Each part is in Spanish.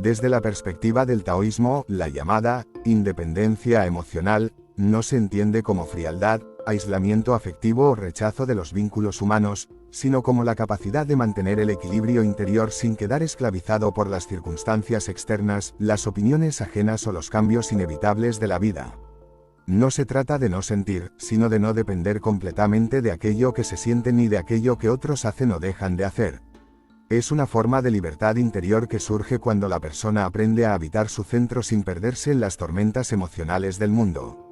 Desde la perspectiva del taoísmo, la llamada independencia emocional no se entiende como frialdad, aislamiento afectivo o rechazo de los vínculos humanos, sino como la capacidad de mantener el equilibrio interior sin quedar esclavizado por las circunstancias externas, las opiniones ajenas o los cambios inevitables de la vida. No se trata de no sentir, sino de no depender completamente de aquello que se siente ni de aquello que otros hacen o dejan de hacer. Es una forma de libertad interior que surge cuando la persona aprende a habitar su centro sin perderse en las tormentas emocionales del mundo.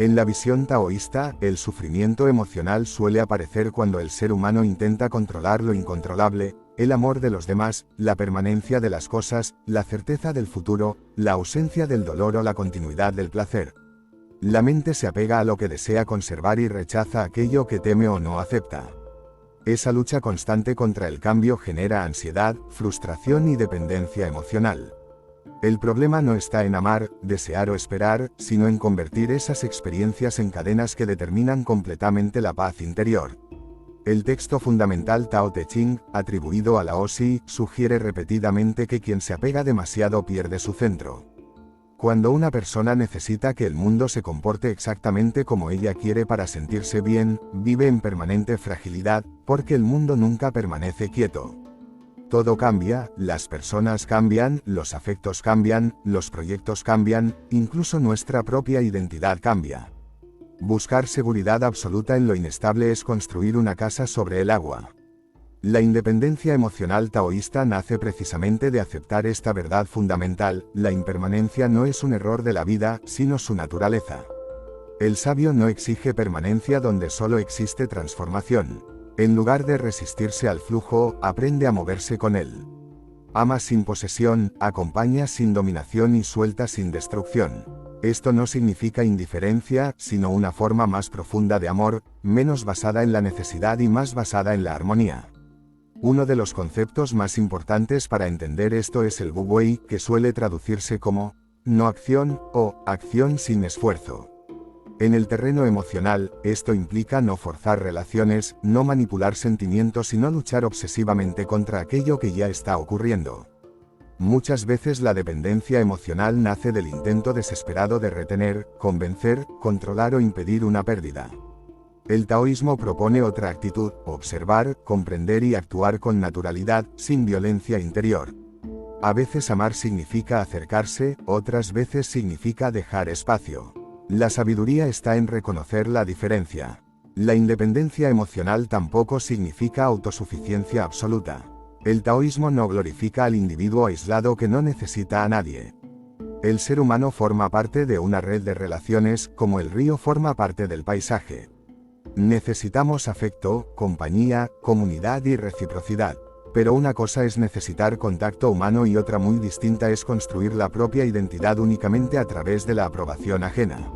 En la visión taoísta, el sufrimiento emocional suele aparecer cuando el ser humano intenta controlar lo incontrolable, el amor de los demás, la permanencia de las cosas, la certeza del futuro, la ausencia del dolor o la continuidad del placer. La mente se apega a lo que desea conservar y rechaza aquello que teme o no acepta. Esa lucha constante contra el cambio genera ansiedad, frustración y dependencia emocional. El problema no está en amar, desear o esperar, sino en convertir esas experiencias en cadenas que determinan completamente la paz interior. El texto fundamental Tao Te Ching, atribuido a Lao Tzu, sugiere repetidamente que quien se apega demasiado pierde su centro. Cuando una persona necesita que el mundo se comporte exactamente como ella quiere para sentirse bien, vive en permanente fragilidad, porque el mundo nunca permanece quieto. Todo cambia, las personas cambian, los afectos cambian, los proyectos cambian, incluso nuestra propia identidad cambia. Buscar seguridad absoluta en lo inestable es construir una casa sobre el agua. La independencia emocional taoísta nace precisamente de aceptar esta verdad fundamental: la impermanencia no es un error de la vida, sino su naturaleza. El sabio no exige permanencia donde solo existe transformación. En lugar de resistirse al flujo, aprende a moverse con él. Ama sin posesión, acompaña sin dominación y suelta sin destrucción. Esto no significa indiferencia, sino una forma más profunda de amor, menos basada en la necesidad y más basada en la armonía. Uno de los conceptos más importantes para entender esto es el Wu Wei, que suele traducirse como no acción o acción sin esfuerzo. En el terreno emocional, esto implica no forzar relaciones, no manipular sentimientos y no luchar obsesivamente contra aquello que ya está ocurriendo. Muchas veces la dependencia emocional nace del intento desesperado de retener, convencer, controlar o impedir una pérdida. El taoísmo propone otra actitud: observar, comprender y actuar con naturalidad, sin violencia interior. A veces amar significa acercarse, otras veces significa dejar espacio. La sabiduría está en reconocer la diferencia. La independencia emocional tampoco significa autosuficiencia absoluta. El taoísmo no glorifica al individuo aislado que no necesita a nadie. El ser humano forma parte de una red de relaciones, como el río forma parte del paisaje. Necesitamos afecto, compañía, comunidad y reciprocidad. Pero una cosa es necesitar contacto humano y otra muy distinta es construir la propia identidad únicamente a través de la aprobación ajena.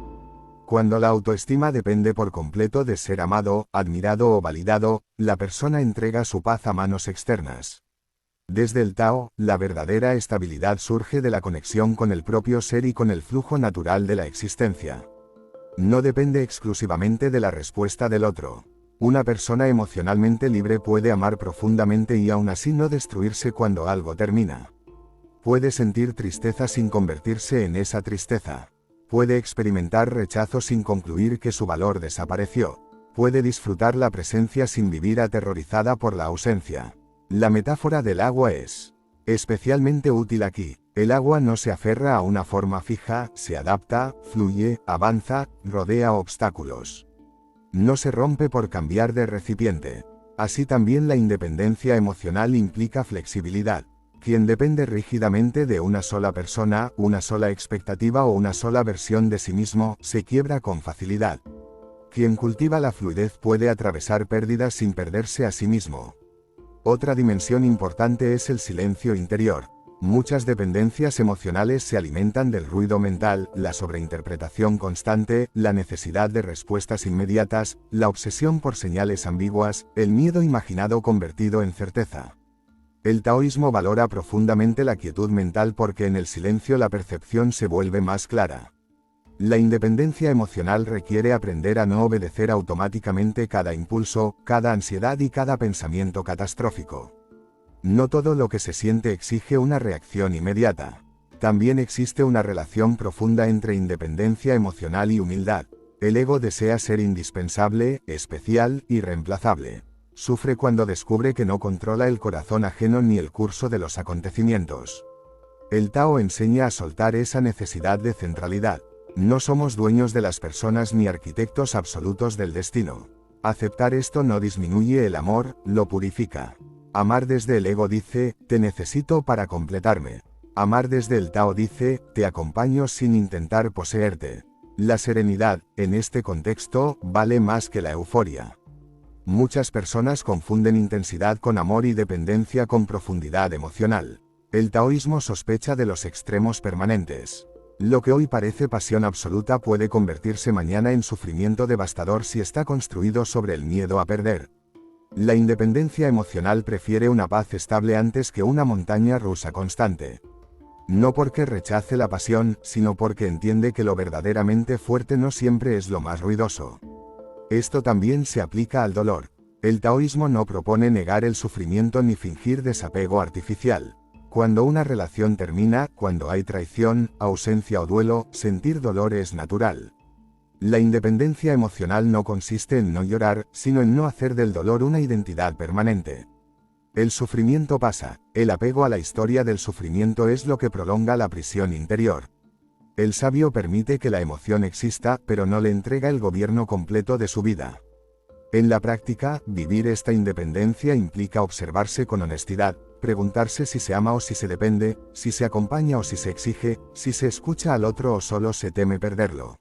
Cuando la autoestima depende por completo de ser amado, admirado o validado, la persona entrega su paz a manos externas. Desde el Tao, la verdadera estabilidad surge de la conexión con el propio ser y con el flujo natural de la existencia. No depende exclusivamente de la respuesta del otro. Una persona emocionalmente libre puede amar profundamente y aún así no destruirse cuando algo termina. Puede sentir tristeza sin convertirse en esa tristeza. Puede experimentar rechazo sin concluir que su valor desapareció. Puede disfrutar la presencia sin vivir aterrorizada por la ausencia. La metáfora del agua es especialmente útil aquí. El agua no se aferra a una forma fija, se adapta, fluye, avanza, rodea obstáculos. No se rompe por cambiar de recipiente. Así también la independencia emocional implica flexibilidad. Quien depende rígidamente de una sola persona, una sola expectativa o una sola versión de sí mismo, se quiebra con facilidad. Quien cultiva la fluidez puede atravesar pérdidas sin perderse a sí mismo. Otra dimensión importante es el silencio interior. Muchas dependencias emocionales se alimentan del ruido mental, la sobreinterpretación constante, la necesidad de respuestas inmediatas, la obsesión por señales ambiguas, el miedo imaginado convertido en certeza. El taoísmo valora profundamente la quietud mental porque en el silencio la percepción se vuelve más clara. La independencia emocional requiere aprender a no obedecer automáticamente cada impulso, cada ansiedad y cada pensamiento catastrófico. No todo lo que se siente exige una reacción inmediata. También existe una relación profunda entre independencia emocional y humildad. El ego desea ser indispensable, especial, irreemplazable. Sufre cuando descubre que no controla el corazón ajeno ni el curso de los acontecimientos. El Tao enseña a soltar esa necesidad de centralidad. No somos dueños de las personas ni arquitectos absolutos del destino. Aceptar esto no disminuye el amor, lo purifica. Amar desde el ego dice, te necesito para completarme. Amar desde el Tao dice, te acompaño sin intentar poseerte. La serenidad, en este contexto, vale más que la euforia. Muchas personas confunden intensidad con amor y dependencia con profundidad emocional. El taoísmo sospecha de los extremos permanentes. Lo que hoy parece pasión absoluta puede convertirse mañana en sufrimiento devastador si está construido sobre el miedo a perder. La independencia emocional prefiere una paz estable antes que una montaña rusa constante. No porque rechace la pasión, sino porque entiende que lo verdaderamente fuerte no siempre es lo más ruidoso. Esto también se aplica al dolor. El taoísmo no propone negar el sufrimiento ni fingir desapego artificial. Cuando una relación termina, cuando hay traición, ausencia o duelo, sentir dolor es natural. La independencia emocional no consiste en no llorar, sino en no hacer del dolor una identidad permanente. El sufrimiento pasa, el apego a la historia del sufrimiento es lo que prolonga la prisión interior. El sabio permite que la emoción exista, pero no le entrega el gobierno completo de su vida. En la práctica, vivir esta independencia implica observarse con honestidad, preguntarse si se ama o si se depende, si se acompaña o si se exige, si se escucha al otro o solo se teme perderlo.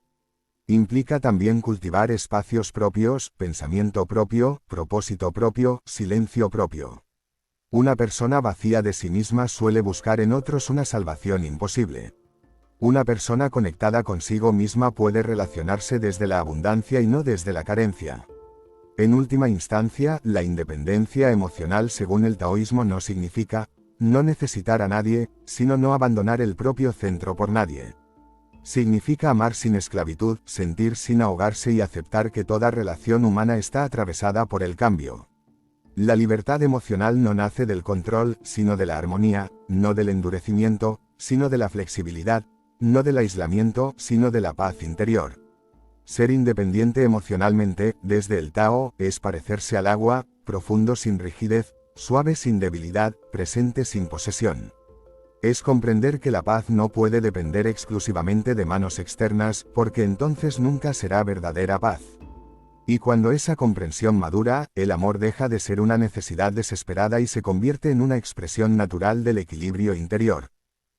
Implica también cultivar espacios propios, pensamiento propio, propósito propio, silencio propio. Una persona vacía de sí misma suele buscar en otros una salvación imposible. Una persona conectada consigo misma puede relacionarse desde la abundancia y no desde la carencia. En última instancia, la independencia emocional según el taoísmo no significa no necesitar a nadie, sino no abandonar el propio centro por nadie. Significa amar sin esclavitud, sentir sin ahogarse y aceptar que toda relación humana está atravesada por el cambio. La libertad emocional no nace del control, sino de la armonía, no del endurecimiento, sino de la flexibilidad, no del aislamiento, sino de la paz interior. Ser independiente emocionalmente, desde el Tao, es parecerse al agua, profundo sin rigidez, suave sin debilidad, presente sin posesión. Es comprender que la paz no puede depender exclusivamente de manos externas, porque entonces nunca será verdadera paz. Y cuando esa comprensión madura, el amor deja de ser una necesidad desesperada y se convierte en una expresión natural del equilibrio interior.